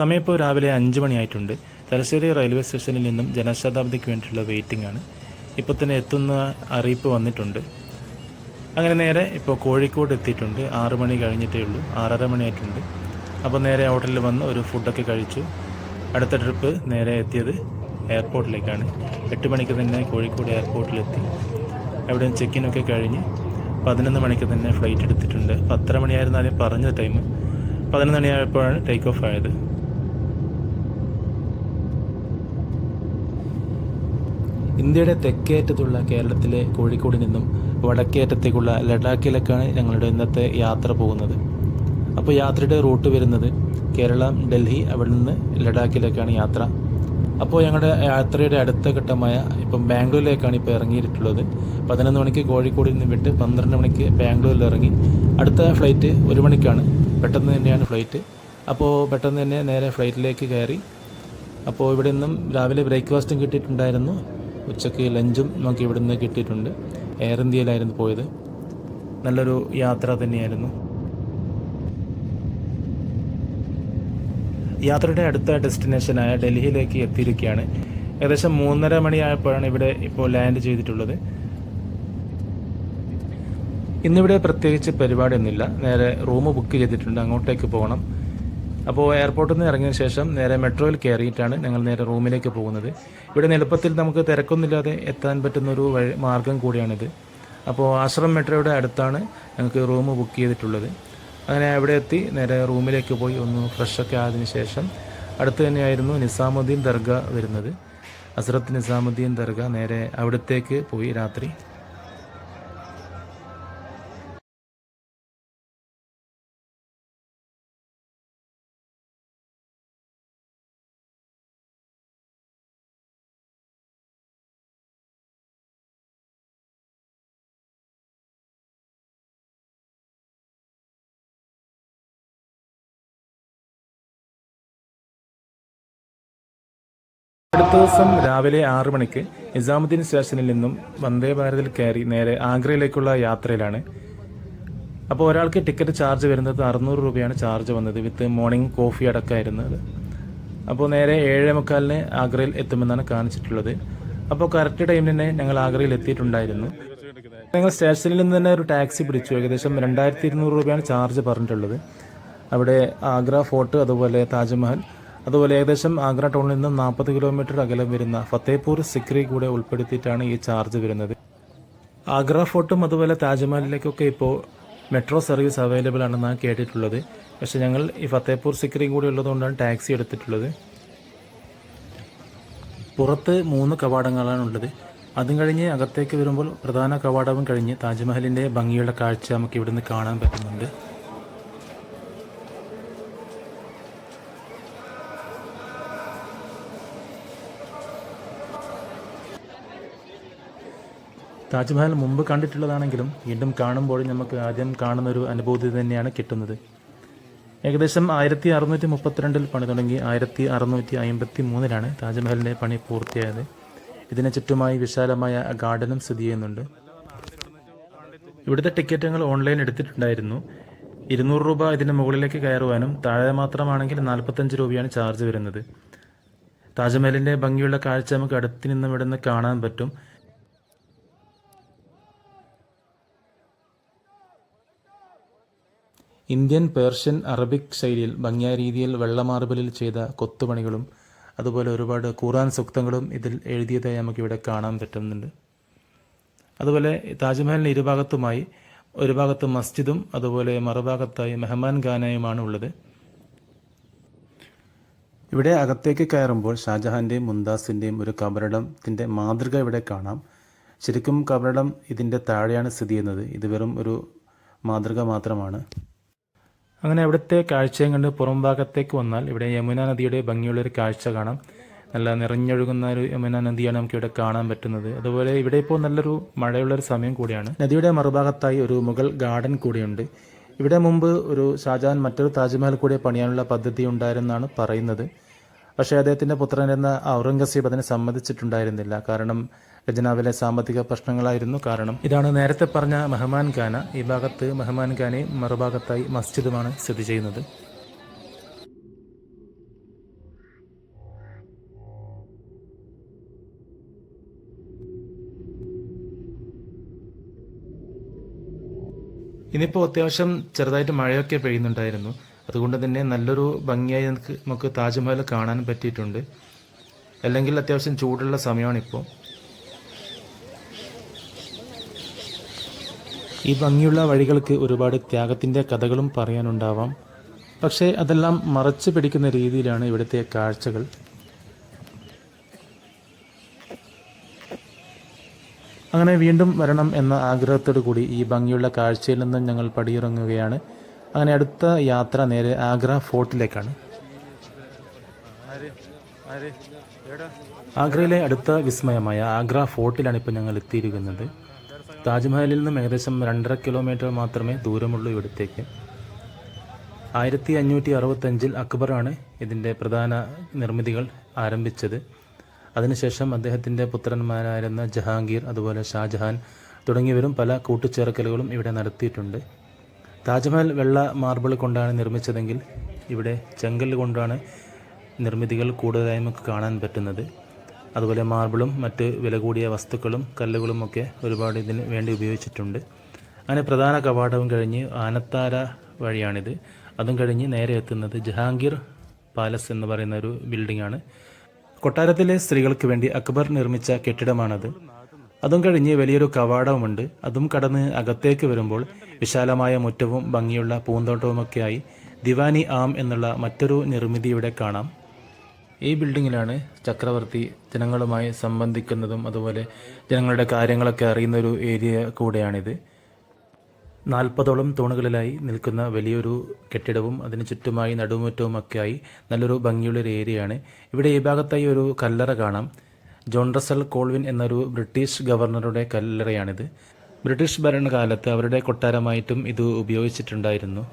സമയം ഇപ്പോൾ രാവിലെ 5 മണിയായിട്ടുണ്ട്. തലശ്ശേരി റെയിൽവേ സ്റ്റേഷനിൽ നിന്നും ജനശതാബ്ദിക്ക് വേണ്ടിയിട്ടുള്ള വെയിറ്റിംഗ് ആണ്. ഇപ്പോൾ തന്നെ എത്തുന്ന അറിയിപ്പ് വന്നിട്ടുണ്ട്. അങ്ങനെ നേരെ ഇപ്പോൾ കോഴിക്കോട് എത്തിയിട്ടുണ്ട്. 6 മണി കഴിഞ്ഞിട്ടേ ഉള്ളൂ, 6:30 മണിയായിട്ടുണ്ട്. അപ്പോൾ നേരെ ഹോട്ടലിൽ വന്ന് ഒരു ഫുഡൊക്കെ കഴിച്ചു. അടുത്ത ട്രിപ്പ് നേരെ എത്തിയത് എയർപോർട്ടിലേക്കാണ്. 8 മണിക്ക് തന്നെ കോഴിക്കോട് എയർപോർട്ടിലെത്തി. അവിടെ ചെക്കിനൊക്കെ കഴിഞ്ഞ് 11 മണിക്ക് തന്നെ ഫ്ലൈറ്റ് എടുത്തിട്ടുണ്ട്. 10:30 മണിയായിരുന്നു ആദ്യം പറഞ്ഞ ടൈം. 11 മണിയായപ്പോഴാണ് ടേക്ക് ഓഫ് ആയത്. ഇന്ത്യയുടെ തെക്കേറ്റത്തുള്ള കേരളത്തിലെ കോഴിക്കോട് നിന്നും വടക്കേറ്റത്തേക്കുള്ള ലഡാക്കിലേക്കാണ് ഞങ്ങളുടെ ഇന്നത്തെ യാത്ര പോകുന്നത്. അപ്പോൾ യാത്രയുടെ റൂട്ട് വരുന്നത് കേരളം, ഡൽഹി, അവിടെ നിന്ന് ലഡാക്കിലേക്കാണ് യാത്ര. അപ്പോൾ ഞങ്ങളുടെ യാത്രയുടെ അടുത്ത ഘട്ടമായ ഇപ്പം ബാംഗ്ലൂരിലേക്കാണ് ഇപ്പോൾ ഇറങ്ങിയിട്ടുള്ളത്. 11 മണിക്ക് കോഴിക്കോടിൽ നിന്ന് വിട്ട് 12 മണിക്ക് ബാംഗ്ലൂരിൽ ഇറങ്ങി. അടുത്ത ഫ്ലൈറ്റ് 1 മണിക്കാണ്. പെട്ടെന്ന് തന്നെയാണ് ഫ്ലൈറ്റ്. അപ്പോൾ പെട്ടെന്ന് തന്നെ നേരെ ഫ്ലൈറ്റിലേക്ക് കയറി. അപ്പോൾ ഇവിടെ നിന്നും രാവിലെ ബ്രേക്ക്ഫാസ്റ്റും കിട്ടിയിട്ടുണ്ടായിരുന്നു. ഉച്ചയ്ക്ക് ലഞ്ചും നമുക്ക് ഇവിടെ നിന്ന് കിട്ടിയിട്ടുണ്ട്. എയർ ഇന്ത്യയിലായിരുന്നു പോയത്. നല്ലൊരു യാത്ര തന്നെയായിരുന്നു. യാത്രയുടെ അടുത്ത ഡെസ്റ്റിനേഷനായ ഡൽഹിയിലേക്ക് എത്തിയിരിക്കുകയാണ്. ഏകദേശം 3:30 മണിയായപ്പോഴാണ് ഇവിടെ ഇപ്പോൾ ലാൻഡ് ചെയ്തിട്ടുള്ളത്. ഇന്നിവിടെ പ്രത്യേകിച്ച് പരിപാടിയൊന്നുമില്ല. നേരെ റൂം ബുക്ക് ചെയ്തിട്ടുണ്ട്, അങ്ങോട്ടേക്ക് പോകണം. അപ്പോൾ എയർപോർട്ടിൽ നിന്ന് ഇറങ്ങിയ ശേഷം നേരെ മെട്രോയിൽ കയറിയിട്ടാണ് ഞങ്ങൾ നേരെ റൂമിലേക്ക് പോകുന്നത്. ഇവിടെ എളുപ്പത്തിൽ നമുക്ക് തിരക്കൊന്നുമില്ലാതെ എത്താൻ പറ്റുന്നൊരു മാർഗം കൂടിയാണിത്. അപ്പോൾ ആശ്രം മെട്രോയുടെ അടുത്താണ് ഞങ്ങൾക്ക് റൂം ബുക്ക് ചെയ്തിട്ടുള്ളത്. അങ്ങനെ അവിടെ എത്തി നേരെ റൂമിലേക്ക് പോയി ഒന്ന് ഫ്രഷൊക്കെ ആയതിനു ശേഷം അടുത്ത് തന്നെയായിരുന്നു നിസാമുദ്ദീൻ ദർഗ വരുന്നത്. ഹസ്രത്ത് നിസാമുദ്ദീൻ ദർഗ, നേരെ അവിടത്തേക്ക് പോയി രാത്രി. അടുത്ത ദിവസം രാവിലെ 6 മണിക്ക് നിസാമുദ്ദീൻ സ്റ്റേഷനിൽ നിന്നും വന്ദേ ഭാരതിൽ കയറി നേരെ ആഗ്രയിലേക്കുള്ള യാത്രയിലാണ്. അപ്പോൾ ഒരാൾക്ക് ടിക്കറ്റ് ചാർജ് വരുന്നത് 600 രൂപയാണ് ചാർജ് വന്നത്, വിത്ത് മോർണിംഗ് കോഫി അടക്കമായിരുന്നത്. അപ്പോൾ നേരെ 7:45 ആഗ്രയിൽ എത്തുമെന്നാണ് കാണിച്ചിട്ടുള്ളത്. അപ്പോൾ കറക്റ്റ് ടൈമിന് തന്നെ ഞങ്ങൾ ആഗ്രയിൽ എത്തിയിട്ടുണ്ടായിരുന്നു. ഞങ്ങൾ സ്റ്റേഷനിൽ നിന്ന് തന്നെ ഒരു ടാക്സി പിടിച്ചു. ഏകദേശം 2200 രൂപയാണ് ചാർജ് പറഞ്ഞിട്ടുള്ളത്. അവിടെ ആഗ്ര ഫോർട്ട്, അതുപോലെ താജ്മഹൽ, അതുപോലെ ഏകദേശം ആഗ്ര ടൗണിൽ നിന്ന് 40 കിലോമീറ്റർ അകലം വരുന്ന ഫത്തേപൂർ സിക്രി കൂടെ ഉൾപ്പെടുത്തിയിട്ടാണ് ഈ ചാർജ് വരുന്നത്. ആഗ്ര ഫോർട്ടും അതുപോലെ താജ്മഹലിലേക്കൊക്കെ ഇപ്പോൾ മെട്രോ സർവീസ് അവൈലബിൾ ആണെന്നാണ് കേട്ടിട്ടുള്ളത്. പക്ഷെ ഞങ്ങൾ ഈ ഫത്തേപൂർ സിക്രിയും കൂടി ഉള്ളതുകൊണ്ടാണ് ടാക്സി എടുത്തിട്ടുള്ളത്. പുറത്ത് 3 കവാടങ്ങളാണുള്ളത്. അതും കഴിഞ്ഞ് അകത്തേക്ക് വരുമ്പോൾ പ്രധാന കവാടവും കഴിഞ്ഞ് താജ്മഹലിൻ്റെ ഭംഗിയുള്ള കാഴ്ച നമുക്ക് ഇവിടുന്ന് കാണാൻ പറ്റുന്നുണ്ട്. താജ്മഹൽ മുമ്പ് കണ്ടിട്ടുള്ളതാണെങ്കിലും വീണ്ടും കാണുമ്പോൾ നമുക്ക് ആദ്യം കാണുന്നൊരു അനുഭൂതി തന്നെയാണ് കിട്ടുന്നത്. ഏകദേശം 1632 പണി തുടങ്ങി 1653 താജ്മഹലിൻ്റെ പണി പൂർത്തിയായത്. ഇതിന് ചുറ്റുമായി വിശാലമായ ഗാർഡനും സ്ഥിതി ചെയ്യുന്നുണ്ട്. ഇവിടുത്തെ ടിക്കറ്റുകൾ ഓൺലൈൻ എടുത്തിട്ടുണ്ടായിരുന്നു. 200 രൂപ ഇതിന് മുകളിലേക്ക് കയറുവാനും താഴെ മാത്രമാണെങ്കിൽ 45 രൂപയാണ് ചാർജ് വരുന്നത്. താജ്മഹലിൻ്റെ ഭംഗിയുള്ള കാഴ്ച നമുക്ക് അടുത്ത് നിന്നും ഇവിടെ നിന്ന് കാണാൻ പറ്റും. ഇന്ത്യൻ, പേർഷ്യൻ, അറബിക് ശൈലിയിൽ ഭംഗിയായ രീതിയിൽ വെള്ള മാർബിളിൽ ചെയ്ത കൊത്തുപണികളും അതുപോലെ ഒരുപാട് ഖുർആൻ സൂക്തങ്ങളും ഇതിൽ എഴുതിയതായി നമുക്കിവിടെ കാണാൻ പറ്റുന്നുണ്ട്. അതുപോലെ താജ്മഹലിന് ഇരുഭാഗത്തുമായി ഒരു ഭാഗത്ത് മസ്ജിദും അതുപോലെ മറുഭാഗത്തായി മെഹമാൻ ഖാനയുമാണ് ഉള്ളത്. ഇവിടെ അകത്തേക്ക് കയറുമ്പോൾ ഷാജഹാൻ്റെയും മുംതാസിൻ്റെയും ഒരു കബറിടത്തിൻ്റെ മാതൃക ഇവിടെ കാണാം. ശരിക്കും കബറിടം ഇതിൻ്റെ താഴെയാണ് സ്ഥിതി ചെയ്യുന്നത്. ഇത് വെറും ഒരു മാതൃക മാത്രമാണ്. അങ്ങനെ അവിടുത്തെ കാഴ്ചയും കണ്ട് പുറം ഭാഗത്തേക്ക് വന്നാൽ ഇവിടെ യമുന നദിയുടെ ഭംഗിയുള്ളൊരു കാഴ്ച കാണാം. നല്ല നിറഞ്ഞൊഴുകുന്ന ഒരു യമുന നദിയാണ് നമുക്കിവിടെ കാണാൻ പറ്റുന്നത്. അതുപോലെ ഇവിടെ ഇപ്പോൾ നല്ലൊരു മഴയുള്ളൊരു സമയം കൂടിയാണ്. നദിയുടെ മറുഭാഗത്തായി ഒരു മുഗൾ ഗാർഡൻ കൂടിയുണ്ട്. ഇവിടെ മുമ്പ് ഒരു ഷാജഹാൻ മറ്റൊരു താജ്മഹൽ കൂടി പണിയാനുള്ള പദ്ധതി ഉണ്ടായിരുന്നാണ് പറയുന്നത്. പക്ഷേ അദ്ദേഹത്തിൻ്റെ പുത്രനെന്ന ഔറംഗസീബ് അതിനെ സമ്മതിച്ചിട്ടുണ്ടായിരുന്നില്ല. കാരണം ഖജനാവിലെ സാമ്പത്തിക പ്രശ്നങ്ങളായിരുന്നു കാരണം. ഇതാണ് നേരത്തെ പറഞ്ഞ മെഹമാൻ ഖാന. ഈ ഭാഗത്ത് മെഹമാൻ ഖാനയും മറുഭാഗത്തായി മസ്ജിദുമാണ് സ്ഥിതി ചെയ്യുന്നത്. ഇനിയിപ്പോൾ അത്യാവശ്യം ചെറുതായിട്ട് മഴയൊക്കെ പെയ്യുന്നുണ്ടായിരുന്നു. അതുകൊണ്ട് തന്നെ നല്ലൊരു ഭംഗിയായി നമുക്ക് താജ്മഹൽ കാണാൻ പറ്റിയിട്ടുണ്ട്. അല്ലെങ്കിൽ അത്യാവശ്യം ചൂടുള്ള സമയമാണിപ്പോൾ. ഈ ഭംഗിയുള്ള വഴികൾക്ക് ഒരുപാട് ത്യാഗത്തിൻ്റെ കഥകളും പറയാനുണ്ടാവാം. പക്ഷേ അതെല്ലാം മറച്ചു പിടിക്കുന്ന രീതിയിലാണ് ഇവിടുത്തെ കാഴ്ചകൾ. അങ്ങനെ വീണ്ടും വരണം എന്ന ആഗ്രഹത്തോടു കൂടി ഈ ഭംഗിയുള്ള കാഴ്ചയിൽ നിന്നും ഞങ്ങൾ പടിയിറങ്ങുകയാണ്. അങ്ങനെ അടുത്ത യാത്ര നേരെ ആഗ്ര ഫോർട്ടിലേക്കാണ്. ആഗ്രയിലെ അടുത്ത വിസ്മയമായ ആഗ്ര ഫോർട്ടിലാണ് ഇപ്പോൾ ഞങ്ങൾ എത്തിയിരിക്കുന്നത്. താജ്മഹലിൽ നിന്നും ഏകദേശം 2.5 കിലോമീറ്റർ മാത്രമേ ദൂരമുള്ളൂ ഇവിടത്തേക്ക്. 1565 അക്ബറാണ് ഇതിൻ്റെ പ്രധാന നിർമ്മിതികൾ ആരംഭിച്ചത്. അതിനുശേഷം അദ്ദേഹത്തിൻ്റെ പുത്രന്മാരായിരുന്ന ജഹാംഗീർ, അതുപോലെ ഷാജഹാൻ തുടങ്ങിയവരും പല കൂട്ടിച്ചേർക്കലുകളും ഇവിടെ നടത്തിയിട്ടുണ്ട്. താജ്മഹൽ വെള്ള മാർബിൾ കൊണ്ടാണ് നിർമ്മിച്ചതെങ്കിൽ ഇവിടെ ചെങ്കല്ല് കൊണ്ടാണ് നിർമ്മിതികൾ കൂടുതലായും നമുക്ക് കാണാൻ പറ്റുന്നത്. അതുപോലെ മാർബിളും മറ്റ് വില കൂടിയ വസ്തുക്കളും കല്ലുകളുമൊക്കെ ഒരുപാട് ഇതിന് വേണ്ടി ഉപയോഗിച്ചിട്ടുണ്ട്. അങ്ങനെ പ്രധാന കവാടവും കഴിഞ്ഞ് ആനത്താര വഴിയാണിത്. അതും കഴിഞ്ഞ് നേരെ എത്തുന്നത് ജഹാംഗീർ പാലസ് എന്ന് പറയുന്ന ഒരു ബിൽഡിംഗാണ്. കൊട്ടാരത്തിലെ സ്ത്രീകൾക്ക് വേണ്ടി അക്ബർ നിർമ്മിച്ച കെട്ടിടമാണത്. അതും കഴിഞ്ഞ് വലിയൊരു കവാടവുമുണ്ട്. അതും കടന്ന് അകത്തേക്ക് വരുമ്പോൾ വിശാലമായ മുറ്റവും ഭംഗിയുള്ള പൂന്തോട്ടവുമൊക്കെയായി ദിവാനി ആം എന്നുള്ള മറ്റൊരു നിർമ്മിതി ഇവിടെ കാണാം. ഈ ബിൽഡിങ്ങിലാണ് ചക്രവർത്തി ജനങ്ങളുമായി സംബന്ധിക്കുന്നതും അതുപോലെ ജനങ്ങളുടെ കാര്യങ്ങളൊക്കെ അറിയുന്നൊരു ഏരിയ കൂടെയാണിത്. 40ഓളം തൂണുകളിലായി നിൽക്കുന്ന വലിയൊരു കെട്ടിടവും അതിന് ചുറ്റുമായി നടുമുറ്റവുമൊക്കെയായി നല്ലൊരു ഭംഗിയുള്ളൊരു ഏരിയയാണ്. ഇവിടെ ഈ ഭാഗത്തായി ഒരു കല്ലറ കാണാം. ജോൺ റസൽ കോൾവിൻ എന്നൊരു ബ്രിട്ടീഷ് ഗവർണറുടെ കല്ലറയാണിത്. ബ്രിട്ടീഷ് ഭരണകാലത്ത് അവരുടെ കൊട്ടാരമായിട്ടും ഇത് ഉപയോഗിച്ചിട്ടുണ്ടായിരുന്നു.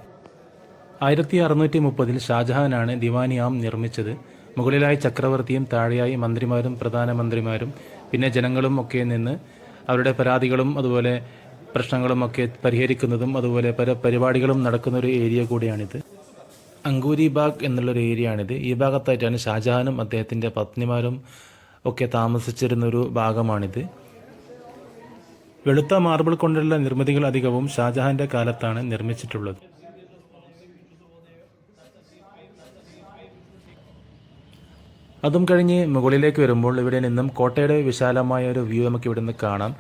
1630 ഷാജഹാനാണ് ദിവാനി ആം നിർമ്മിച്ചത്. മുകളിലായി ചക്രവർത്തിയും താഴെയായി മന്ത്രിമാരും പ്രധാനമന്ത്രിമാരും പിന്നെ ജനങ്ങളും ഒക്കെ നിന്ന് അവരുടെ പരാതികളും അതുപോലെ പ്രശ്നങ്ങളുമൊക്കെ പരിഹരിക്കുന്നതും അതുപോലെ പല പരിപാടികളും നടക്കുന്ന ഒരു ഏരിയ കൂടിയാണിത്. അങ്കൂരി ബാഗ് എന്നുള്ളൊരു ഏരിയയാണിത്. ഈ ഭാഗത്തായിട്ടാണ് ഷാജഹാനും അദ്ദേഹത്തിൻ്റെ പത്നിമാരും ഒക്കെ താമസിച്ചിരുന്നൊരു ഭാഗമാണിത്. വെളുത്ത മാർബിൾ കൊണ്ടുള്ള നിർമ്മിതികൾ അധികവും ഷാജഹാന്റെ കാലത്താണ് നിർമ്മിച്ചിട്ടുള്ളത്. അതും കഴിഞ്ഞ് മുകളിലേക്ക് വരുമ്പോൾ ഇവിടെ നിന്നും കോട്ടയുടെ വിശാലമായ ഒരു വ്യൂ നമുക്ക് ഇവിടെ നിന്ന് കാണാം.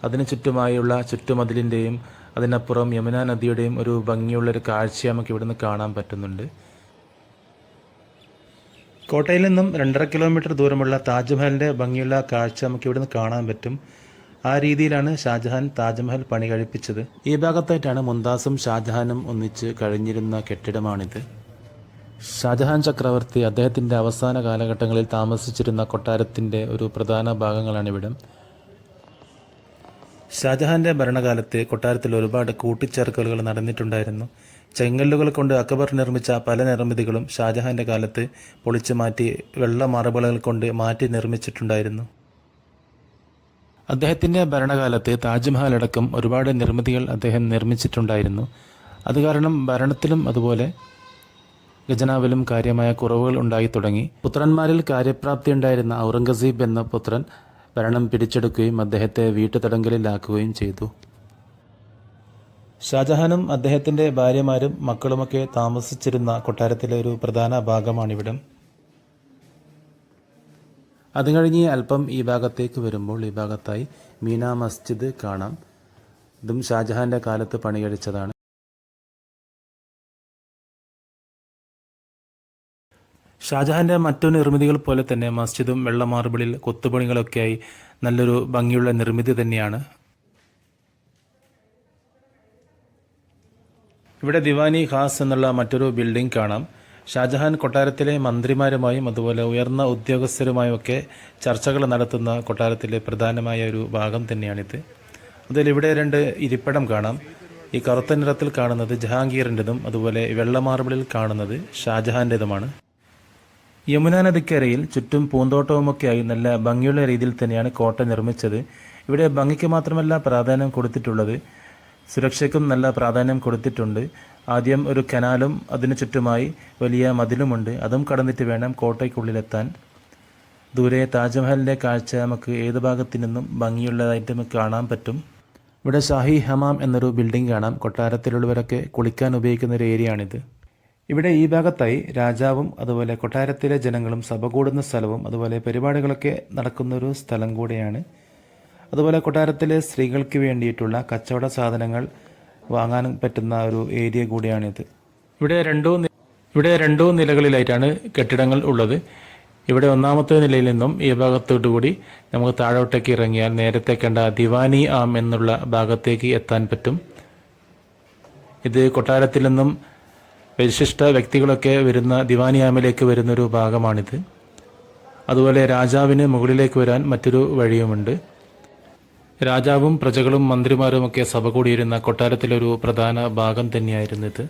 അതിന് ചുറ്റുമായുള്ള ചുറ്റുമതിലിൻ്റെയും അതിനപ്പുറം യമുന നദിയുടെയും ഒരു ഭംഗിയുള്ളൊരു കാഴ്ച നമുക്ക് ഇവിടുന്ന് കാണാൻ പറ്റുന്നുണ്ട്. കോട്ടയിൽ നിന്നും 2.5 കിലോമീറ്റർ ദൂരമുള്ള താജ്മഹലിൻ്റെ ഭംഗിയുള്ള കാഴ്ച നമുക്ക് ഇവിടുന്ന് കാണാൻ പറ്റും. ആ രീതിയിലാണ് ഷാജഹാൻ താജ്മഹൽ പണി കഴിപ്പിച്ചത്. ഈ ഭാഗത്തായിട്ടാണ് മുംതാസും ഷാജഹാനും ഒന്നിച്ച് കഴിഞ്ഞിരുന്ന കെട്ടിടമാണിത്. ഷാജഹാൻ ചക്രവർത്തി അദ്ദേഹത്തിൻ്റെ അവസാന കാലഘട്ടങ്ങളിൽ താമസിച്ചിരുന്ന കൊട്ടാരത്തിൻ്റെ ഒരു പ്രധാന ഭാഗങ്ങളാണിവിടം. ഷാജഹാന്റെ ഭരണകാലത്ത് കൊട്ടാരത്തിൽ ഒരുപാട് കൂട്ടിച്ചേർക്കലുകൾ നടന്നിട്ടുണ്ടായിരുന്നു. ചെങ്കല്ലുകൾ കൊണ്ട് അക്ബർ നിർമ്മിച്ച പല നിർമ്മിതികളും ഷാജഹാന്റെ കാലത്ത് പൊളിച്ചു മാറ്റി വെള്ള മാർബിളുകൾ കൊണ്ട് മാറ്റി നിർമ്മിച്ചിട്ടുണ്ടായിരുന്നു. അദ്ദേഹത്തിൻ്റെ ഭരണകാലത്ത് താജ്മഹൽ അടക്കം ഒരുപാട് നിർമ്മിതികൾ അദ്ദേഹം നിർമ്മിച്ചിട്ടുണ്ടായിരുന്നു. അത് കാരണം ഭരണത്തിലും അതുപോലെ ഖജനാവിലും കാര്യമായ കുറവുകൾ ഉണ്ടായി തുടങ്ങി. പുത്രന്മാരിൽ കാര്യപ്രാപ്തി ഉണ്ടായിരുന്ന ഔറംഗസീബ് എന്ന പുത്രൻ ഭരണം പിടിച്ചെടുക്കുകയും അദ്ദേഹത്തെ വീട്ടുതടങ്കലിലാക്കുകയും ചെയ്തു. ഷാജഹാനും അദ്ദേഹത്തിൻ്റെ ഭാര്യമാരും മക്കളുമൊക്കെ താമസിച്ചിരുന്ന കൊട്ടാരത്തിലെ ഒരു പ്രധാന ഭാഗമാണിവിടം. അത് കഴിഞ്ഞ് അല്പം ഈ ഭാഗത്തേക്ക് വരുമ്പോൾ ഈ ഭാഗത്തായി മീന മസ്ജിദ് കാണാം. ഇതും ഷാജഹാന്റെ കാലത്ത് പണി കഴിച്ചതാണ്. ഷാജഹാന്റെ മറ്റു നിർമ്മിതികൾ പോലെ തന്നെ മസ്ജിദും വെള്ള മാർബിളിൽ കൊത്തുപണികളൊക്കെയായി നല്ലൊരു ഭംഗിയുള്ള നിർമ്മിതി തന്നെയാണ്. ഇവിടെ ദിവാനി ഖാസ് എന്നുള്ള മറ്റൊരു ബിൽഡിംഗ് കാണാം. ഷാജഹാൻ കൊട്ടാരത്തിലെ മന്ത്രിമാരുമായും അതുപോലെ ഉയർന്ന ഉദ്യോഗസ്ഥരുമായും ഒക്കെ ചർച്ചകൾ നടത്തുന്ന കൊട്ടാരത്തിലെ പ്രധാനമായ ഒരു ഭാഗം തന്നെയാണിത്. അതിലിവിടെ 2 ഇരിപ്പിടം കാണാം. ഈ കറുത്ത നിറത്തിൽ കാണുന്നത് ജഹാംഗീറിൻ്റെതും അതുപോലെ വെള്ള മാർബിളിൽ കാണുന്നത് ഷാജഹാൻ്റെതുമാണ്. യമുന നദിക്കരയിൽ ചുറ്റും പൂന്തോട്ടവുമൊക്കെയായി നല്ല ഭംഗിയുള്ള രീതിയിൽ തന്നെയാണ് കോട്ട നിർമ്മിച്ചത്. ഇവിടെ ഭംഗിക്ക് മാത്രമല്ല പ്രാധാന്യം കൊടുത്തിട്ടുള്ളത്, സുരക്ഷയ്ക്കും നല്ല പ്രാധാന്യം കൊടുത്തിട്ടുണ്ട്. ആദ്യം ഒരു കനാലും അതിനു ചുറ്റുമായി വലിയ മതിലുമുണ്ട്. അതും കടന്നിട്ട് വേണം കോട്ടയ്ക്കുള്ളിലെത്താൻ. ദൂരെ താജ്മഹലിൻ്റെ കാഴ്ച നമുക്ക് ഏത് ഭാഗത്തു നിന്നും ഭംഗിയുള്ളതായിട്ട് നമുക്ക് കാണാൻ പറ്റും. ഇവിടെ ഷാഹി ഹമാം എന്നൊരു ബിൽഡിംഗ് കാണാം. കൊട്ടാരത്തിലുള്ളവരൊക്കെ കുളിക്കാൻ ഉപയോഗിക്കുന്ന ഒരു ഏരിയ ആണിത്. ഇവിടെ ഈ ഭാഗത്തായി രാജാവും അതുപോലെ കൊട്ടാരത്തിലെ ജനങ്ങളും സഭ കൂടുന്ന സ്ഥലവും അതുപോലെ പരിപാടികളൊക്കെ നടക്കുന്നൊരു സ്ഥലം കൂടെയാണ്. അതുപോലെ കൊട്ടാരത്തിലെ സ്ത്രീകൾക്ക് വേണ്ടിയിട്ടുള്ള കച്ചവട സാധനങ്ങൾ വാങ്ങാൻ പറ്റുന്ന ഒരു ഏരിയ കൂടിയാണിത്. ഇവിടെ രണ്ടോ നിലകളിലായിട്ടാണ് കെട്ടിടങ്ങൾ ഉള്ളത്. ഇവിടെ ഒന്നാമത്തെ നിലയിൽ നിന്നും ഈ ഭാഗത്തോടു കൂടി നമുക്ക് താഴോട്ടേക്ക് ഇറങ്ങിയാൽ നേരത്തെ കണ്ട ദിവാനി ആം എന്നുള്ള ഭാഗത്തേക്ക് എത്താൻ പറ്റും. ഇത് കൊട്ടാരത്തിൽ നിന്നും വിശിഷ്ട വ്യക്തികളൊക്കെ വരുന്ന ദിവാനി ആമിലേക്ക് വരുന്നൊരു ഭാഗമാണിത്. അതുപോലെ രാജാവിന് മുകളിലേക്ക് വരാൻ മറ്റൊരു വഴിയുമുണ്ട്. രാജാവും പ്രജകളും മന്ത്രിമാരുമൊക്കെ സഭ കൂടിയിരുന്ന കൊട്ടാരത്തിലൊരു പ്രധാന ഭാഗം തന്നെയായിരുന്നു ഇത്.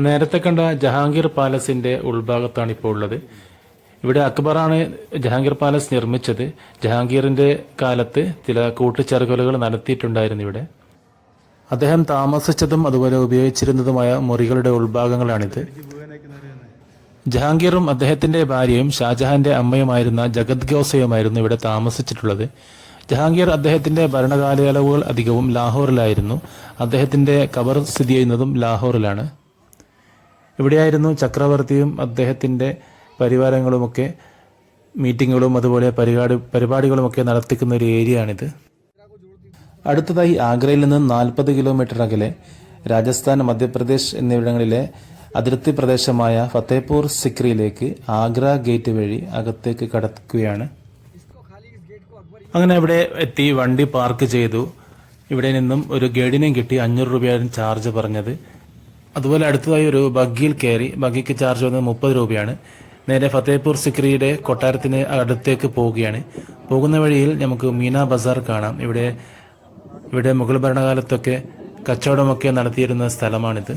നേരത്തെ കണ്ട ജഹാംഗീർ പാലസിൻ്റെ ഉൾഭാഗത്താണ് ഇപ്പോൾ ഉള്ളത്. ഇവിടെ അക്ബറാണ് ജഹാംഗീർ പാലസ് നിർമ്മിച്ചത്. ജഹാംഗീറിൻ്റെ കാലത്ത് ചില കൂട്ടിച്ചേർക്കലുകൾ നടത്തിയിട്ടുണ്ടായിരുന്നു ഇവിടെ. അദ്ദേഹം താമസിച്ചതും അതുപോലെ ഉപയോഗിച്ചിരുന്നതുമായ മുറികളുടെ ഉൾഭാഗങ്ങളാണിത്. ജഹാംഗീറും അദ്ദേഹത്തിൻ്റെ ഭാര്യയും ഷാജഹാന്റെ അമ്മയുമായിരുന്ന ജഗത് ഗോസയുമായിരുന്നു ഇവിടെ താമസിച്ചിട്ടുള്ളത്. ജഹാംഗീർ അദ്ദേഹത്തിൻ്റെ ഭരണകാലയളവുകൾ അധികവും ലാഹോറിലായിരുന്നു. അദ്ദേഹത്തിൻ്റെ ഖബർ സ്ഥിതി ചെയ്യുന്നതും ലാഹോറിലാണ്. ഇവിടെയായിരുന്നു ചക്രവർത്തിയും അദ്ദേഹത്തിൻ്റെ പരിവാരങ്ങളുമൊക്കെ മീറ്റിങ്ങുകളും അതുപോലെ പരിപാടികളുമൊക്കെ നടത്തിക്കുന്ന ഒരു ഏരിയ ആണിത്. അടുത്തതായി ആഗ്രയിൽ നിന്ന് 40 കിലോമീറ്റർ അകലെ രാജസ്ഥാൻ, മധ്യപ്രദേശ് എന്നിവിടങ്ങളിലെ അതിർത്തി പ്രദേശമായ ഫത്തേപൂർ സിക്രിയിലേക്ക് ആഗ്ര ഗേറ്റ് വഴി അകത്തേക്ക് കടക്കുകയാണ്. അങ്ങനെ ഇവിടെ എത്തി വണ്ടി പാർക്ക് ചെയ്തു. ഇവിടെ നിന്നും ഒരു ഗൈഡിനെയും കിട്ടി. 500 രൂപയാണ് ചാർജ് പറഞ്ഞത്. അതുപോലെ അടുത്തതായി ഒരു ബഗ്ഗിയിൽ കയറി. ബഗ്ഗിക്ക് ചാർജ് വന്നത് 30 രൂപയാണ്. നേരെ ഫത്തേപൂർ സിക്രിയുടെ കൊട്ടാരത്തിന് അടുത്തേക്ക് പോവുകയാണ്. പോകുന്ന വഴിയിൽ നമുക്ക് മീന ബസാർ കാണാം. ഇവിടെ മുഗൾ ഭരണകാലത്തൊക്കെ കച്ചവടമൊക്കെ നടത്തിയിരുന്ന സ്ഥലമാണിത്.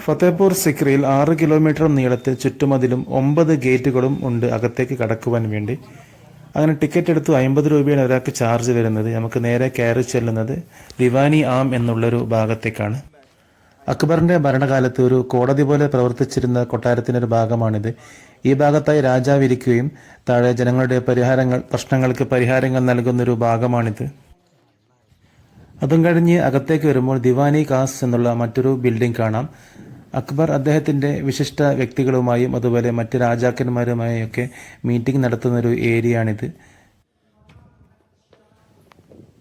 ഫത്തേപൂർ സിക്രിയിൽ 6 കിലോമീറ്റർ നീളത്തിൽ ചുറ്റുമതിലും 9 ഗേറ്റുകളും ഉണ്ട് അകത്തേക്ക് കടക്കുവാൻ വേണ്ടി. അങ്ങനെ ടിക്കറ്റ് എടുത്തു 50 രൂപയാണ് ഒരാൾക്ക് ചാർജ് വരുന്നത്. നമുക്ക് നേരെ കയറി ചെല്ലുന്നത് ദിവാനി ആം എന്നുള്ളൊരു ഭാഗത്തേക്കാണ്. അക്ബറിന്റെ ഭരണകാലത്ത് ഒരു കോടതി പോലെ പ്രവർത്തിച്ചിരുന്ന കൊട്ടാരത്തിൻ്റെ ഒരു ഭാഗമാണിത്. ഈ ഭാഗത്തായി രാജാവ് ഇരിക്കുകയും താഴെ ജനങ്ങളുടെ പ്രശ്നങ്ങൾക്ക് പരിഹാരങ്ങൾ നൽകുന്നൊരു ഭാഗമാണിത്. അതും കഴിഞ്ഞ് അകത്തേക്ക് വരുമ്പോൾ ദിവാനി ഖാസ് എന്നുള്ള മറ്റൊരു ബിൽഡിംഗ് കാണാം. അക്ബർ അദ്ദേഹത്തിൻ്റെ വിശിഷ്ട വ്യക്തികളുമായും അതുപോലെ മറ്റ് രാജാക്കന്മാരുമായും ഒക്കെ മീറ്റിംഗ് നടത്തുന്നൊരു ഏരിയ ആണിത്.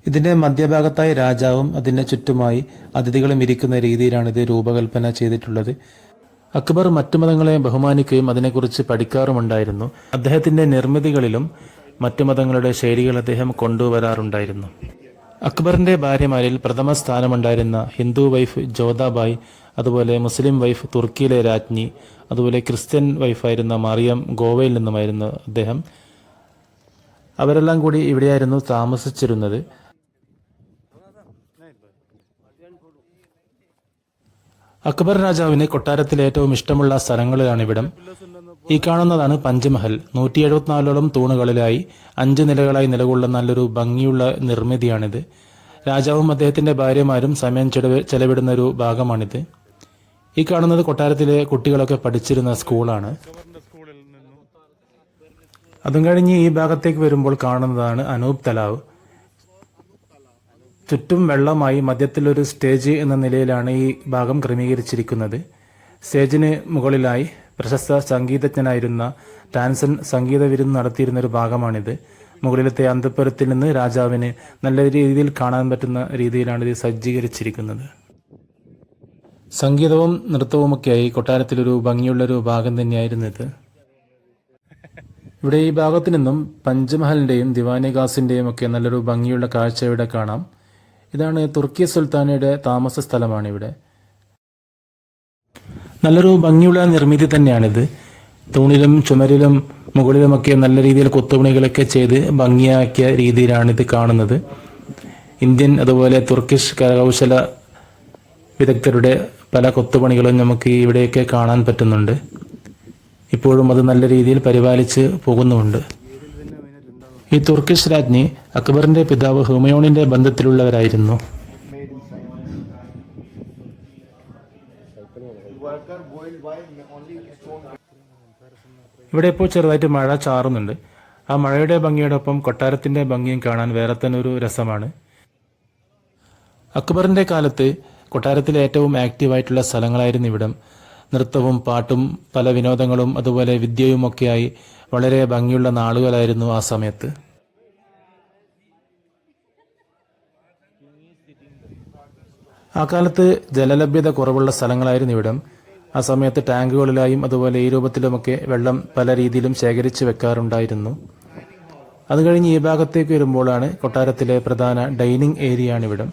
ഇതിൻ്റെ മധ്യഭാഗത്തായി രാജാവും അതിൻ്റെ ചുറ്റുമായി അതിഥികളും ഇരിക്കുന്ന രീതിയിലാണ് ഇത് രൂപകൽപ്പന ചെയ്തിട്ടുള്ളത്. അക്ബർ മറ്റു മതങ്ങളെ ബഹുമാനിക്കുകയും അതിനെക്കുറിച്ച് പഠിക്കാറുമുണ്ടായിരുന്നു. അദ്ദേഹത്തിൻ്റെ നിർമ്മിതികളിലും മറ്റു മതങ്ങളുടെ ശൈലികൾ അദ്ദേഹം കൊണ്ടുവരാറുണ്ടായിരുന്നു. അക്ബറിന്റെ ഭാര്യമാരിൽ പ്രഥമ സ്ഥാനമുണ്ടായിരുന്ന ഹിന്ദു വൈഫ് ജോധാബായ്, അതുപോലെ മുസ്ലിം വൈഫ് തുർക്കിയിലെ രാജ്ഞി, അതുപോലെ ക്രിസ്ത്യൻ വൈഫായിരുന്ന മറിയം ഗോവയിൽ നിന്നുമായിരുന്നു അദ്ദേഹം. അവരെല്ലാം കൂടി ഇവിടെയായിരുന്നു താമസിച്ചിരുന്നത്. അക്ബർ രാജാവിന് കൊട്ടാരത്തിൽ ഏറ്റവും ഇഷ്ടമുള്ള സ്ഥലങ്ങളിലാണ് ഇവിടം. ഈ കാണുന്നതാണ് പഞ്ച്മഹൽ. 174ഓളം തൂണുകളിലായി 5 നിലകളായി നിലകൊള്ളുന്ന നല്ലൊരു ഭംഗിയുള്ള നിർമ്മിതിയാണിത്. രാജാവും അദ്ദേഹത്തിന്റെ ഭാര്യമാരും സമയം ചെലവിടുന്ന ഒരു ഭാഗമാണിത്. ഈ കാണുന്നത് കൊട്ടാരത്തിലെ കുട്ടികളൊക്കെ പഠിച്ചിരുന്ന സ്കൂളാണ്. അതും കഴിഞ്ഞ് ഈ ഭാഗത്തേക്ക് വരുമ്പോൾ കാണുന്നതാണ് അനൂപ് തലാവ്. ചുറ്റും വെള്ളമായി മധ്യത്തിലൊരു സ്റ്റേജ് എന്ന നിലയിലാണ് ഈ ഭാഗം ക്രമീകരിച്ചിരിക്കുന്നത്. സ്റ്റേജിന് മുകളിലായി പ്രശസ്ത സംഗീതജ്ഞനായിരുന്ന ടാൻസൺ സംഗീത വിരുന്ന് നടത്തിയിരുന്ന ഒരു ഭാഗമാണിത്. മുകളിലത്തെ അന്തഃപുരത്തിൽ നിന്ന് രാജാവിന് നല്ല രീതിയിൽ കാണാൻ പറ്റുന്ന രീതിയിലാണ് ഇത് സജ്ജീകരിച്ചിരിക്കുന്നത്. സംഗീതവും നൃത്തവുമൊക്കെയായി കൊട്ടാരത്തിലൊരു ഭംഗിയുള്ളൊരു ഭാഗം തന്നെയായിരുന്നു ഇത്. ഇവിടെ ഈ ഭാഗത്തു നിന്നും പഞ്ച്മഹലിൻ്റെയും ദിവാനി ഖാസിൻ്റെയും ഒക്കെ നല്ലൊരു ഭംഗിയുള്ള കാഴ്ച ഇവിടെ കാണാം. ഇതാണ് തുർക്കി സുൽത്താനയുടെ താമസ സ്ഥലമാണ്. ഇവിടെ നല്ലൊരു ഭംഗിയുള്ള നിർമ്മിതി തന്നെയാണിത്. തൂണിലും ചുമരിലും മുകളിലുമൊക്കെ നല്ല രീതിയിൽ കൊത്തുപണികളൊക്കെ ചെയ്ത് ഭംഗിയാക്കിയ രീതിയിലാണിത് കാണുന്നത്. ഇന്ത്യൻ അതുപോലെ തുർക്കിഷ് കരകൗശല വിദഗ്ധരുടെ പല കൊത്തുപണികളും നമുക്ക് ഇവിടെയൊക്കെ കാണാൻ പറ്റുന്നുണ്ട്. ഇപ്പോഴും അത് നല്ല രീതിയിൽ പരിപാലിച്ച് പോകുന്നുമുണ്ട്. ഈ തുർക്കിഷ് രാജ്ഞി അക്ബറിന്റെ പിതാവ് ഹുമയൂണിന്റെ ബന്ധത്തിലുള്ളവരായിരുന്നു. ഇവിടെ ഇപ്പോൾ ചെറുതായിട്ട് മഴ ചാറുന്നുണ്ട്. ആ മഴയുടെ ഭംഗിയോടൊപ്പം കൊട്ടാരത്തിൻ്റെ ഭംഗിയും കാണാൻ വേറെ തന്നെ ഒരു രസമാണ്. അക്ബറിൻ്റെ കാലത്ത് കൊട്ടാരത്തിലെ ഏറ്റവും ആക്റ്റീവായിട്ടുള്ള സ്ഥലങ്ങളായിരുന്നു ഇവിടം. നൃത്തവും പാട്ടും പല വിനോദങ്ങളും അതുപോലെ വിദ്യയുമൊക്കെയായി വളരെ ഭംഗിയുള്ള നാളുകളായിരുന്നു ആ സമയത്ത്. ആ കാലത്ത് ജലലഭ്യത കുറവുള്ള സ്ഥലങ്ങളായിരുന്നു ഇവിടം. ആ സമയത്ത് ടാങ്കുകളിലായും അതുപോലെ ഈ രൂപത്തിലുമൊക്കെ വെള്ളം പല രീതിയിലും ശേഖരിച്ച് വെക്കാറുണ്ടായിരുന്നു. അത് കഴിഞ്ഞ് ഈ ഭാഗത്തേക്ക് വരുമ്പോഴാണ് കൊട്ടാരത്തിലെ പ്രധാന ഡൈനിങ് ഏരിയ ആണ് ഇവിടം.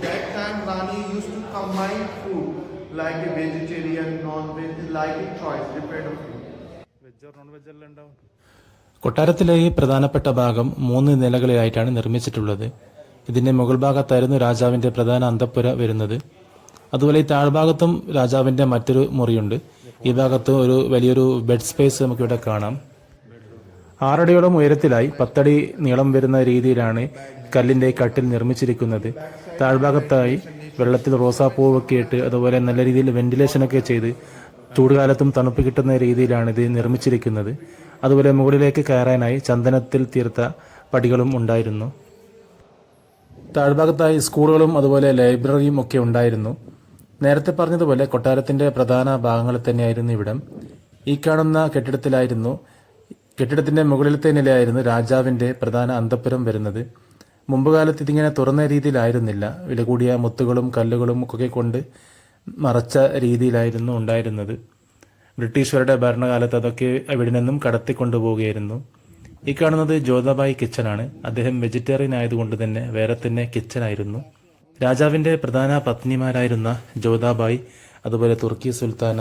That time Rani used to combine food like a vegetarian, non-veg, like a choice, depend on food. കൊട്ടാരത്തിലെ ഈ പ്രധാനപ്പെട്ട ഭാഗം 3 നിലകളിലായിട്ടാണ് നിർമ്മിച്ചിട്ടുള്ളത്. ഇതിന്റെ മുകൾ ഭാഗത്തായിരുന്നു രാജാവിന്റെ പ്രധാന അന്തഃപുര വരുന്നത്. അതുപോലെ ഈ താഴ്ഭാഗത്തും രാജാവിന്റെ മറ്റൊരു മുറിയുണ്ട്. ഈ ഭാഗത്ത് ഒരു വലിയൊരു ബെഡ് സ്പേസ് നമുക്കിവിടെ കാണാം. 6 അടിയോളം ഉയരത്തിലായി 10 അടി നീളം വരുന്ന രീതിയിലാണ് കല്ലിന്റെ കട്ടിൽ നിർമ്മിച്ചിരിക്കുന്നത്. താഴ്ഭാഗത്തായി വെള്ളത്തിൽ റോസാപ്പൂവൊക്കെ ഇട്ട് അതുപോലെ നല്ല രീതിയിൽ വെന്റിലേഷനൊക്കെ ചെയ്ത് ചൂടുകാലത്തും തണുപ്പ് കിട്ടുന്ന രീതിയിലാണ് ഇത് നിർമ്മിച്ചിരിക്കുന്നത്. അതുപോലെ മുകളിലേക്ക് കയറാനായി ചന്ദനത്തിൽ തീർത്ത പടികളും ഉണ്ടായിരുന്നു. താഴ്ഭാഗത്തായി സ്കൂളുകളും അതുപോലെ ലൈബ്രറിയും ഒക്കെ ഉണ്ടായിരുന്നു. നേരത്തെ പറഞ്ഞതുപോലെ കൊട്ടാരത്തിന്റെ പ്രധാന ഭാഗങ്ങളിൽ തന്നെയായിരുന്നു ഇവിടം. ഈ കാണുന്ന കെട്ടിടത്തിന്റെ മുകളിലത്തെ നിലയായിരുന്നു രാജാവിന്റെ പ്രധാന അന്തഃപുരം വരുന്നത്. മുമ്പ് കാലത്ത് ഇതിങ്ങനെ തുറന്ന രീതിയിലായിരുന്നില്ല. വില കൂടിയ മുത്തുകളും കല്ലുകളും ഒക്കെ കൊണ്ട് മറച്ച രീതിയിലായിരുന്നു ഉണ്ടായിരുന്നത്. ബ്രിട്ടീഷുകാരുടെ ഭരണകാലത്ത് അതൊക്കെ ഇവിടെ നിന്നും കടത്തിക്കൊണ്ടുപോവുകയായിരുന്നു. ഈ കാണുന്നത് ജോധാബായി കിച്ചനാണ്. അദ്ദേഹം വെജിറ്റേറിയൻ ആയതുകൊണ്ട് തന്നെ വേറെ തന്നെ കിച്ചനായിരുന്നു. രാജാവിന്റെ പ്രധാന പത്നിമാരായിരുന്ന ജോധാബായി അതുപോലെ തുർക്കി സുൽത്താന,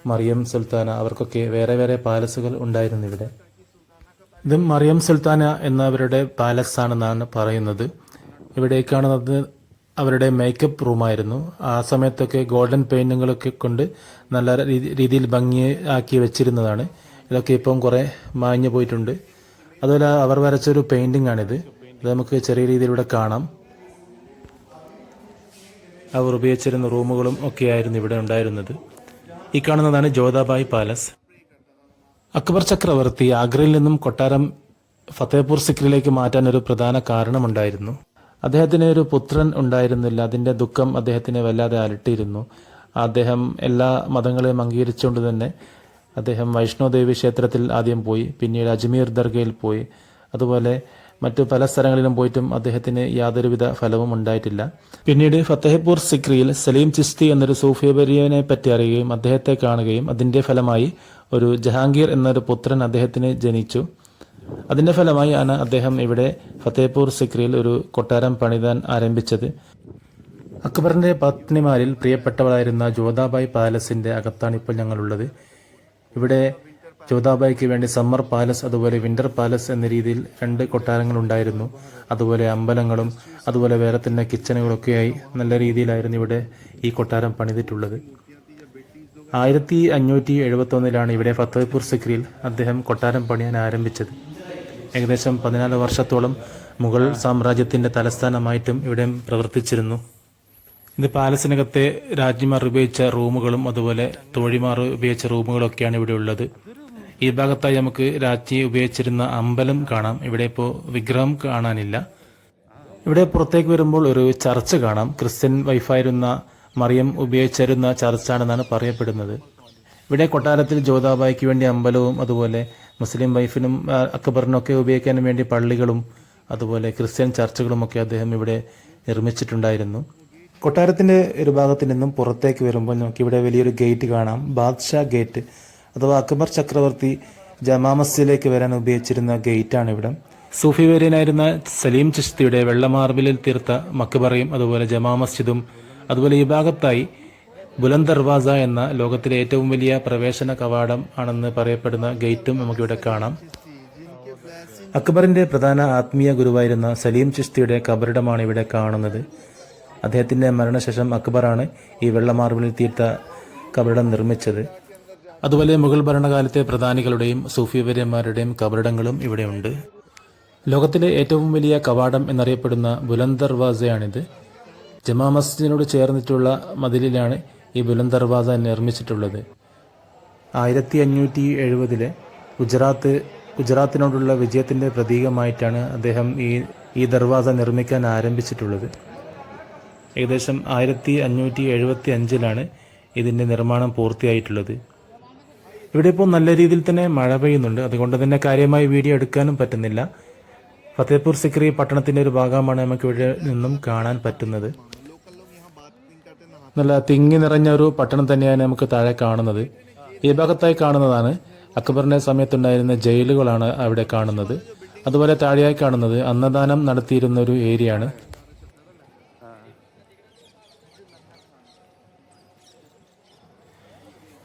മറിയം സുൽത്താന അവർക്കൊക്കെ വേറെ വേറെ പാലസുകൾ ഉണ്ടായിരുന്നു ഇവിടെ. ഇത് മറിയം സുൽത്താന എന്നവരുടെ പാലസ് ആണെന്നാണ് പറയുന്നത്. ഇവിടെ കാണുന്നത് അവരുടെ മേക്കപ്പ് റൂമായിരുന്നു. ആ സമയത്തൊക്കെ ഗോൾഡൻ പെയിന്റുകളൊക്കെ കൊണ്ട് നല്ല രീതിയിൽ ഭംഗിയാക്കി വെച്ചിരുന്നതാണ്. ഇതൊക്കെ ഇപ്പം കുറേ മാഞ്ഞു പോയിട്ടുണ്ട്. അതുപോലെ അവർ വരച്ചൊരു പെയിന്റിംഗ് ആണിത്. ഇത് നമുക്ക് ചെറിയ രീതിയിലൂടെ കാണാം. അവർ ഉപയോഗിച്ചിരുന്ന റൂമുകളും ഒക്കെയായിരുന്നു ഇവിടെ ഉണ്ടായിരുന്നത്. ഈ കാണുന്നതാണ് ജോധാബായി പാലസ്. അക്ബർ ചക്രവർത്തി ആഗ്രയിൽ നിന്നും കൊട്ടാരം ഫത്തേപൂർ സിക്രിയിലേക്ക് മാറ്റാൻ ഒരു പ്രധാന കാരണമുണ്ടായിരുന്നു. അദ്ദേഹത്തിന് ഒരു പുത്രൻ ഉണ്ടായിരുന്നില്ല. അതിന്റെ ദുഃഖം അദ്ദേഹത്തിനെ വല്ലാതെ അലട്ടിയിരുന്നു. അദ്ദേഹം എല്ലാ മതങ്ങളെയും അംഗീകരിച്ചുകൊണ്ട് തന്നെ അദ്ദേഹം വൈഷ്ണോദേവി ക്ഷേത്രത്തിൽ ആദ്യം പോയി, പിന്നീട് അജ്മീർ ദർഗയിൽ പോയി, അതുപോലെ മറ്റു പല സ്ഥലങ്ങളിലും പോയിട്ടും അദ്ദേഹത്തിന് യാതൊരുവിധ ഫലവും ഉണ്ടായിട്ടില്ല. പിന്നീട് ഫത്തേപൂർ സിക്രിയിൽ സലീം ചിസ്തി എന്നൊരു സൂഫിയബരിയനെ പറ്റി അറിയുകയും അദ്ദേഹത്തെ കാണുകയും അതിന്റെ ഫലമായി ഒരു ജഹാംഗീർ എന്നൊരു പുത്രൻ അദ്ദേഹത്തിന് ജനിച്ചു. അതിന്റെ ഫലമായി ആണ് അദ്ദേഹം ഇവിടെ ഫത്തേപൂർ സിക്രിയിൽ ഒരു കൊട്ടാരം പണിതാൻ ആരംഭിച്ചത്. അക്ബറിന്റെ പത്നിമാരിൽ പ്രിയപ്പെട്ടവളായിരുന്ന ജോധാബായി പാലസിന്റെ അകത്താണ് ഇപ്പോൾ ഞങ്ങളുള്ളത്. ഇവിടെ ജോധാബായിക്ക് വേണ്ടി സമ്മർ പാലസ് അതുപോലെ വിന്റർ പാലസ് എന്ന രീതിയിൽ 2 കൊട്ടാരങ്ങൾ ഉണ്ടായിരുന്നു. അതുപോലെ അമ്പലങ്ങളും അതുപോലെ വേറെ തന്നെ കിച്ചണുകളൊക്കെയായി നല്ല രീതിയിലായിരുന്നു ഇവിടെ ഈ കൊട്ടാരം പണിതിട്ടുള്ളത്. 1571 ഇവിടെ ഫത്തേപൂർ സിക്രിയിൽ അദ്ദേഹം കൊട്ടാരം പണിയാൻ ആരംഭിച്ചത്. ഏകദേശം 14 വർഷത്തോളം മുഗൾ സാമ്രാജ്യത്തിന്റെ തലസ്ഥാനമായിട്ടും ഇവിടെ പ്രവർത്തിച്ചിരുന്നു. ഇത് പാലസിനകത്തെ രാജ്ഞിമാർ ഉപയോഗിച്ച റൂമുകളും അതുപോലെ തോഴിമാർ ഉപയോഗിച്ച റൂമുകളൊക്കെയാണ് ഇവിടെ ഉള്ളത്. ഈ ഭാഗത്തായി നമുക്ക് രാജ്ഞി ഉപയോഗിച്ചിരുന്ന അമ്പലം കാണാം. ഇവിടെ ഇപ്പോൾ വിഗ്രഹം കാണാനില്ല. ഇവിടെ പുറത്തേക്ക് വരുമ്പോൾ ഒരു ചർച്ച് കാണാം. ക്രിസ്ത്യൻ വൈഫായിരുന്ന മറിയം ഉപയോഗിച്ചിരുന്ന ചർച്ചാണെന്നാണ് പറയപ്പെടുന്നത്. ഇവിടെ കൊട്ടാരത്തിൽ ജോധാബായിക്ക് വേണ്ടി അമ്പലവും അതുപോലെ മുസ്ലിം വൈഫിനും അക്ബറിനൊക്കെ ഉപയോഗിക്കാൻ വേണ്ടി പള്ളികളും അതുപോലെ ക്രിസ്ത്യൻ ചർച്ചുകളുമൊക്കെ അദ്ദേഹം ഇവിടെ നിർമ്മിച്ചിട്ടുണ്ടായിരുന്നു. കൊട്ടാരത്തിന്റെ ഒരു ഭാഗത്ത് നിന്നും പുറത്തേക്ക് വരുമ്പോൾ നമുക്കിവിടെ വലിയൊരു ഗേറ്റ് കാണാം. ബാദ്ഷാ ഗേറ്റ് അഥവാ അക്ബർ ചക്രവർത്തി ജമാ മസ്ജിദിലേക്ക് വരാൻ ഉപയോഗിച്ചിരുന്ന ഗേറ്റാണ് ഇവിടം. സൂഫി വര്യനായിരുന്ന സലീം ചിശ്തിയുടെ വെള്ള മാർബിളിൽ തീർത്ത മക്ബറയും അതുപോലെ ജമാ മസ്ജിദും അതുപോലെ ഈ ഭാഗത്തായി ബുലന്ദ് ദർവാസ എന്ന ലോകത്തിലെ ഏറ്റവും വലിയ പ്രവേശന കവാടം ആണെന്ന് പറയപ്പെടുന്ന ഗേറ്റും നമുക്കിവിടെ കാണാം. അക്ബറിന്റെ പ്രധാന ആത്മീയ ഗുരുവായിരുന്ന സലീം ചിശ്തിയുടെ കബറിടമാണ് ഇവിടെ കാണുന്നത്. അദ്ദേഹത്തിന്റെ മരണശേഷം അക്ബറാണ് ഈ വെള്ള മാർബിളിൽ തീർത്ത കബറിടം നിർമ്മിച്ചത്. അതുപോലെ മുഗൾ ഭരണകാലത്തെ പ്രധാനികളുടെയും സൂഫിവര്യന്മാരുടെയും കബറിടങ്ങളും ഇവിടെയുണ്ട്. ലോകത്തിലെ ഏറ്റവും വലിയ കവാടം എന്നറിയപ്പെടുന്ന ബുലന്ദ് ദർവാസയാണിത്. ജമാ മസ്ജിദിനോട് ചേർന്നിട്ടുള്ള മതിലിലാണ് ഈ ബുലന്ദ് ദർവാസ നിർമ്മിച്ചിട്ടുള്ളത്. 1570 ഗുജറാത്ത് ഗുജറാത്തിനോടുള്ള വിജയത്തിൻ്റെ പ്രതീകമായിട്ടാണ് അദ്ദേഹം ഈ ദർവാസ നിർമ്മിക്കാൻ ആരംഭിച്ചിട്ടുള്ളത്. ഏകദേശം 1575-ലാണ് ഇതിൻ്റെ നിർമ്മാണം പൂർത്തിയായിട്ടുള്ളത്. ഇവിടെ ഇപ്പോൾ നല്ല രീതിയിൽ തന്നെ മഴ പെയ്യുന്നുണ്ട്, അതുകൊണ്ട് തന്നെ കാര്യമായി വീഡിയോ എടുക്കാനും പറ്റുന്നില്ല. ഫത്തേപൂർ സിക്രി പട്ടണത്തിൻ്റെ ഒരു ഭാഗമാണ് നമുക്ക് ഇവിടെ നിന്നും കാണാൻ പറ്റുന്നത്. നല്ല തിങ്ങി നിറഞ്ഞ ഒരു പട്ടണം തന്നെയാണ് നമുക്ക് താഴെ കാണുന്നത്. ഈ ഭാഗത്തായി കാണുന്നതാണ് അക്ബറിൻ്റെ സമയത്തുണ്ടായിരുന്ന ജയിലുകളാണ് അവിടെ കാണുന്നത്. അതുപോലെ താഴെയായി കാണുന്നത് അന്നദാനം നടത്തിയിരുന്ന ഒരു ഏരിയയാണ്.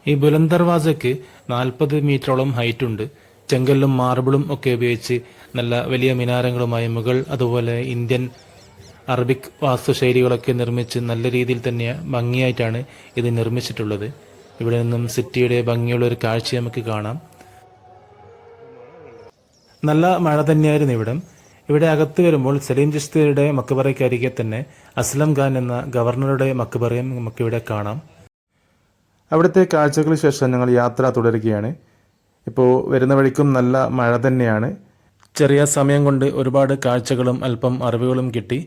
ഈ ബുലന്ദ് ദർവാസയ്ക്ക് 40 മീറ്ററോളം ഹൈറ്റ് ഉണ്ട്. ചെങ്കല്ലും മാർബിളും ഒക്കെ ഉപയോഗിച്ച് നല്ല വലിയ മിനാരങ്ങളുമായി മുകൾ അതുപോലെ ഇന്ത്യൻ അറബിക് വാസ്തുശൈലികളൊക്കെ നിർമ്മിച്ച് നല്ല രീതിയിൽ തന്നെ ഭംഗിയായിട്ടാണ് ഇത് നിർമ്മിച്ചിട്ടുള്ളത്. ഇവിടെ നിന്നും സിറ്റിയുടെ ഭംഗിയുള്ള ഒരു കാഴ്ച നമുക്ക് കാണാം. നല്ല മഴ തന്നെയായിരുന്നു ഇവിടം. ഇവിടെ അകത്ത് വരുമ്പോൾ സലീം ചിശ്തിയുടെ മക്ബറയ്ക്കരികെ തന്നെ അസ്ലം ഖാൻ എന്ന ഗവർണറുടെ മക്ബറയും നമുക്കിവിടെ കാണാം. അവിടുത്തെ കാഴ്ചകൾക്ക് ശേഷം ഞങ്ങൾ യാത്ര തുടരുകയാണ്. ഇപ്പോൾ വരുന്ന വഴിക്കും നല്ല മഴ തന്നെയാണ്. ചെറിയ സമയം കൊണ്ട് ഒരുപാട് കാഴ്ചകളും അല്പം അറിവുകളും കിട്ടി.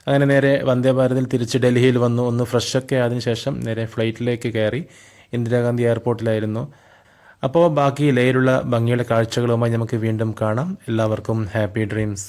അങ്ങനെ നേരെ വന്ദേ ഭാരതിൽ തിരിച്ച് ഡൽഹിയിൽ വന്നു. ഒന്ന് ഫ്രഷൊക്കെ ആയതിനു ശേഷം നേരെ ഫ്ലൈറ്റിലേക്ക് കയറി. ഇന്ദിരാഗാന്ധി എയർപോർട്ടിലായിരുന്നു. അപ്പോൾ ബാക്കി ലേയിലുള്ള ഭംഗിയുള്ള കാഴ്ചകളുമായി നമുക്ക് വീണ്ടും കാണാം. എല്ലാവർക്കും ഹാപ്പി ഡ്രീംസ്.